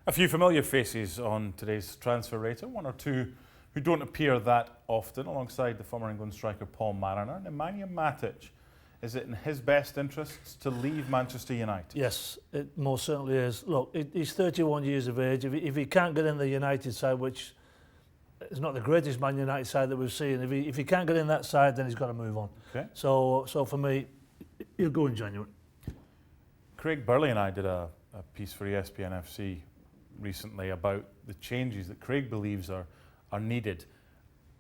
A few familiar faces on today's transfer radar, one or two who don't appear that often, alongside the former England striker Paul Mariner. Nemanja Matic, is it in his best interests to leave Manchester United? Yes, it most certainly is. Look, he's 31 years of age. If he can't get in the United side, which is not the greatest Man United side that we've seen, if he can't get in that side, then he's got to move on. Okay. So for me, he'll go in January. Craig Burley and I did a piece for ESPNFC recently about the changes that Craig believes are needed,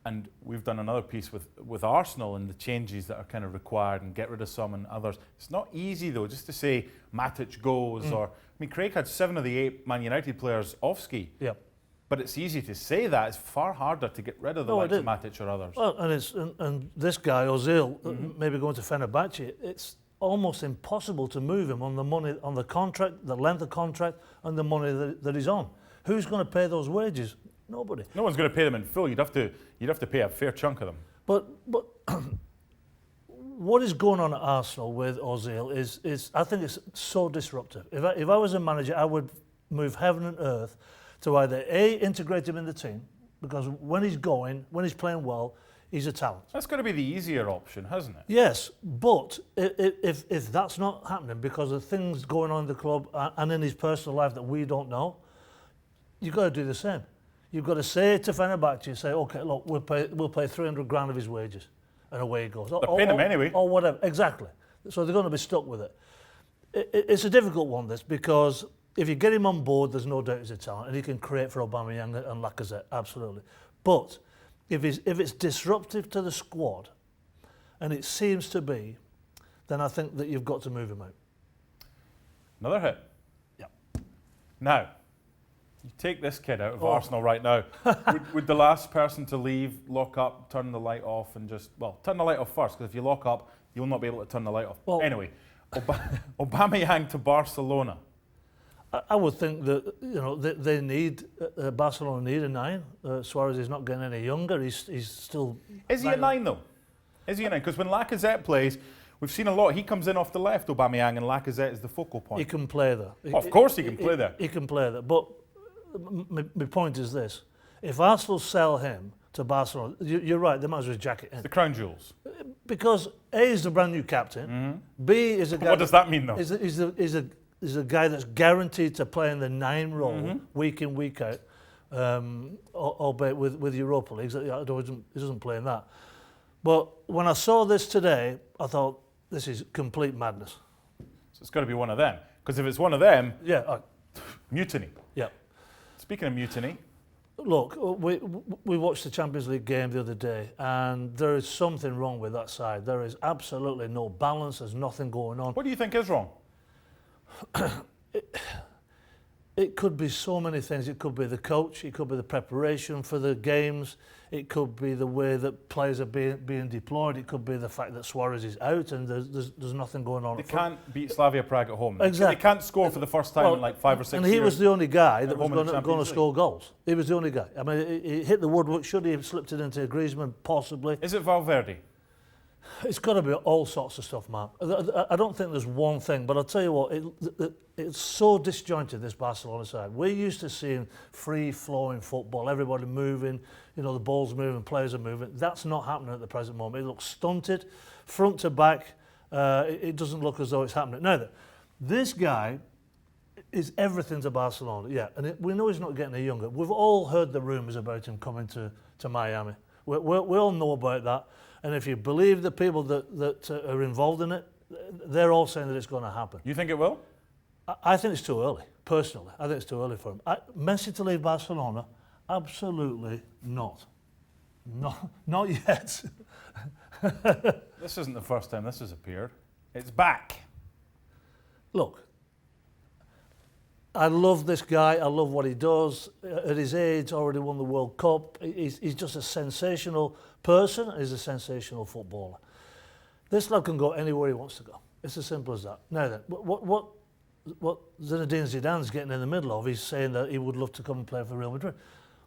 and we've done another piece with Arsenal and the changes that are kind of required and get rid of some and others. It's not easy though just to say Matic goes or, I mean, Craig had 7 of the 8 Man United players off ski. Yep. But it's easy to say that. It's far harder to get rid of the likes of Matic or others. Well, and this guy Ozil, maybe going to Fenerbahce, it's almost impossible to move him on the money, on the contract, the length of contract, and the money that he's on. Who's going to pay those wages? Nobody. No one's going to pay them in full. You'd have to pay a fair chunk of them. But what is going on at Arsenal with Ozil is I think it's so disruptive. If I was a manager, I would move heaven and earth to either integrate him in the team, because when he's playing well, he's a talent. That's got to be the easier option, hasn't it? Yes, but if that's not happening because of things going on in the club and in his personal life that we don't know, you've got to do the same. You've got to say to Fenerbahce, say, okay, look, we'll pay 300 grand of his wages, and away he goes. They're paying him anyway. Or whatever, exactly. So they're going to be stuck with it. It's a difficult one, this, because if you get him on board, there's no doubt he's a talent, and he can create for Aubameyang and Lacazette, absolutely. But if it's disruptive to the squad, and it seems to be, then I think that you've got to move him out. Another hit. Yeah. Now, you take this kid out of Arsenal right now. would the last person to leave lock up, turn the light off, and just, well, turn the light off first, because if you lock up, you'll not be able to turn the light off. Well, anyway, Aubameyang to Barcelona. I would think that, you know, they need, Barcelona need a 9. Suarez is not getting any younger. He's still... Is he a 9 though? Is he a 9? Because when Lacazette plays, we've seen a lot. He comes in off the left, Aubameyang, and Lacazette is the focal point. He can play there. Of course he can play there. He can play there. But my point is this. If Arsenal sell him to Barcelona, you're right, they might as well jack it in. It's the crown jewels. Because A is the brand new captain. B is a guy... What does that mean though? Is a guy that's guaranteed to play in the 9 role week in, week out, albeit with Europa Leagues. He doesn't play in that. But when I saw this today, I thought, this is complete madness. So it's got to be one of them. Because if it's one of them, yeah, mutiny. Yeah. Speaking of mutiny. Look, we watched the Champions League game the other day, and there is something wrong with that side. There is absolutely no balance. There's nothing going on. What do you think is wrong? It could be so many things. It could be the coach, it could be the preparation for the games, it could be the way that players are being deployed, it could be the fact that Suarez is out and there's nothing going on. They can't beat Slavia Prague at home. Exactly. They can't score for the first time in like 5 or 6 years. And he was the only guy that was going to score goals. He was the only guy. I mean, he hit the woodwork. Should he have slipped it into Griezmann? Possibly. Is it Valverde? It's got to be all sorts of stuff, Mark. I don't think there's one thing, but I'll tell you what, it's so disjointed, this Barcelona side. We're used to seeing free-flowing football, everybody moving, you know, the ball's moving, players are moving. That's not happening at the present moment. It looks stunted, front to back. It doesn't look as though it's happening. Now, this guy is everything to Barcelona, yeah, and we know he's not getting any younger. We've all heard the rumours about him coming to Miami. We all know about that. And if you believe the people that are involved in it, they're all saying that it's going to happen. You think it will? I think it's too early, personally. I think it's too early for him. Messi to leave Barcelona? Absolutely not. Not yet. This isn't the first time this has appeared. It's back. Look, I love this guy. I love what he does. At his age, already won the World Cup. He's just a sensational person. He's a sensational footballer. This lad can go anywhere he wants to go. It's as simple as that. Now then, what Zinedine Zidane's getting in the middle of, he's saying that he would love to come and play for Real Madrid.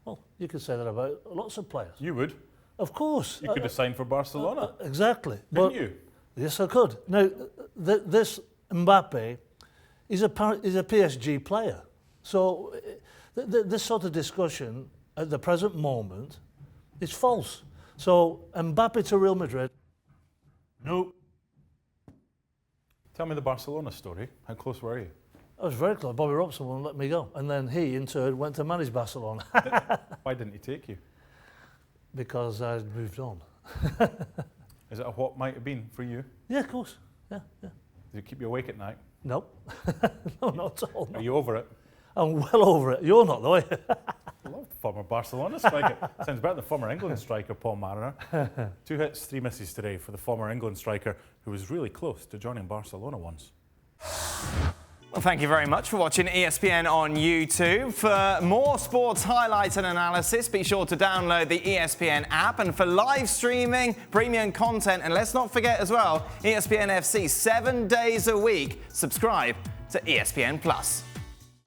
Well, you could say that about lots of players. You would? Of course. You could have signed for Barcelona. Exactly. Couldn't you? Yes, I could. Now, this Mbappe, he's a PSG player. So this sort of discussion at the present moment is false. So Mbappe to Real Madrid, nope. Tell me the Barcelona story. How close were you? I was very close. Bobby Robson wouldn't let me go. And then he, in turn, went to manage Barcelona. Why didn't he take you? Because I'd moved on. Is it a what might have been for you? Yeah, of course. Yeah. Did it keep you awake at night? Nope. No, not at all. No. Are you over it? I'm well over it. You're not, though, are you? I love the former Barcelona striker. Sounds better than the former England striker, Paul Mariner. 2 hits, 3 misses today for the former England striker who was really close to joining Barcelona once. Well, thank you very much for watching ESPN on YouTube. For more sports highlights and analysis, be sure to download the ESPN app. And for live streaming, premium content, and let's not forget as well, ESPNFC 7 days a week. Subscribe to ESPN+.